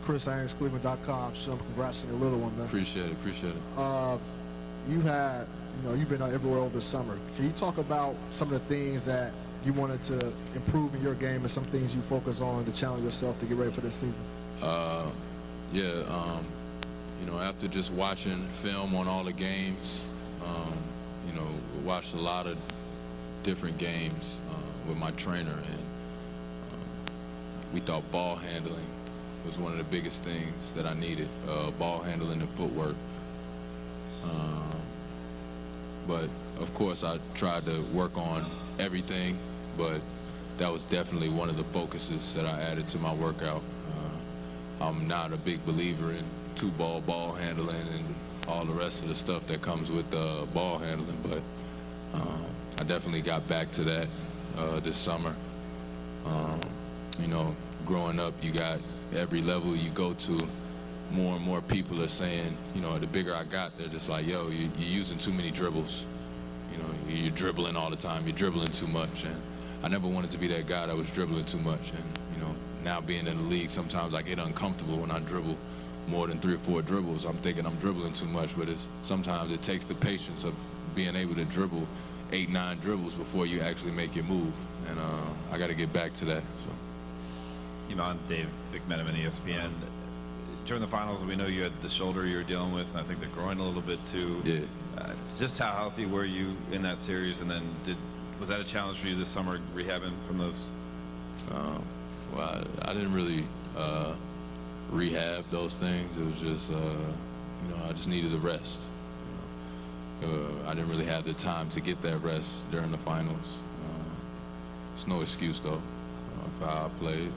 Chris Haynes, Cleveland.com. Shump, congrats on your little one, man. Appreciate it. You've been everywhere over the summer. Can you talk about some of the things that you wanted to improve in your game and some things you focus on to challenge yourself to get ready for this season? After just watching film on all the games, watched a lot of different games with my trainer, and we thought ball handling was one of the biggest things that I needed, ball handling and footwork. But of course I tried to work on everything, but that was definitely one of the focuses that I added to my workout. I'm not a big believer in ball handling and all the rest of the stuff that comes with ball handling, but I definitely got back to that this summer. Growing up, you got every level you go to, more and more people are saying, the bigger I got, they're just like, yo, you're using too many dribbles. You're dribbling all the time, you're dribbling too much. And I never wanted to be that guy that was dribbling too much. And, now being in the league, sometimes I get uncomfortable when I dribble more than 3 or 4 dribbles. I'm thinking I'm dribbling too much, but sometimes it takes the patience of being able to dribble 8, 9 dribbles before you actually make your move. And I got to get back to that. So. Iman, Dave McMenamin, ESPN. During the finals, we know you had the shoulder you were dealing with, and I think the groin a little bit too. Yeah. Just how healthy were you in that series, and then was that a challenge for you this summer, rehabbing from those? Well, I didn't really rehab those things. It was just, I just needed the rest. I didn't really have the time to get that rest during the finals. It's no excuse though for how I played.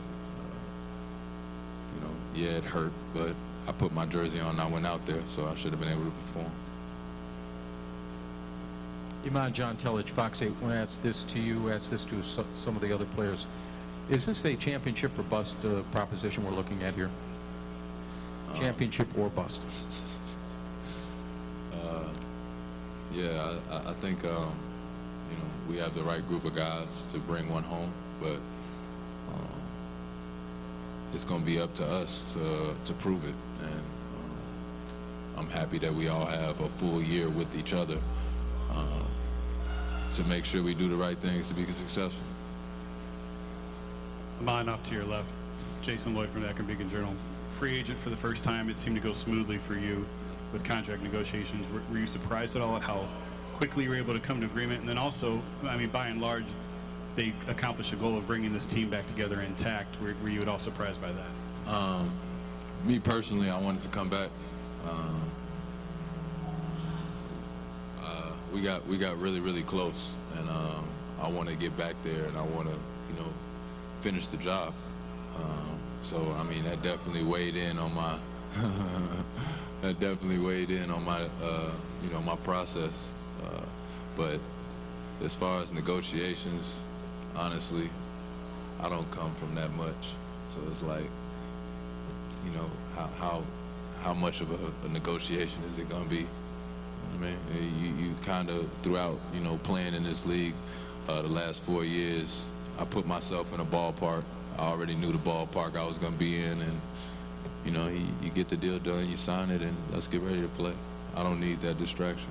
Yeah, it hurt, but I put my jersey on and I went out there, so I should have been able to perform. Iman, John Telledge, Fox 8, when I asked this to you, asked this to some of the other players. Is this a championship or bust proposition we're looking at here? Championship or bust? I think we have the right group of guys to bring one home, but it's going to be up to us to prove it. And I'm happy that we all have a full year with each other to make sure we do the right things to be successful. Iman, off to your left. Jason Lloyd from the Akron Beacon Journal. Free agent for the first time. It seemed to go smoothly for you with contract negotiations. Were you surprised at all at how quickly you were able to come to agreement? And then also, by and large, they accomplished the goal of bringing this team back together intact. Were you at all surprised by that? Me personally, I wanted to come back. We got really, really close, and I want to get back there, and I want to, finish the job. So that definitely weighed in on my my process. But as far as negotiations, honestly, I don't come from that much. So it's like, how much of a negotiation is it gonna be? You kind of throughout, playing in this league, the last 4 years, I put myself in a ballpark. I already knew the ballpark I was gonna be in, and you get the deal done, you sign it, and let's get ready to play. I don't need that distraction.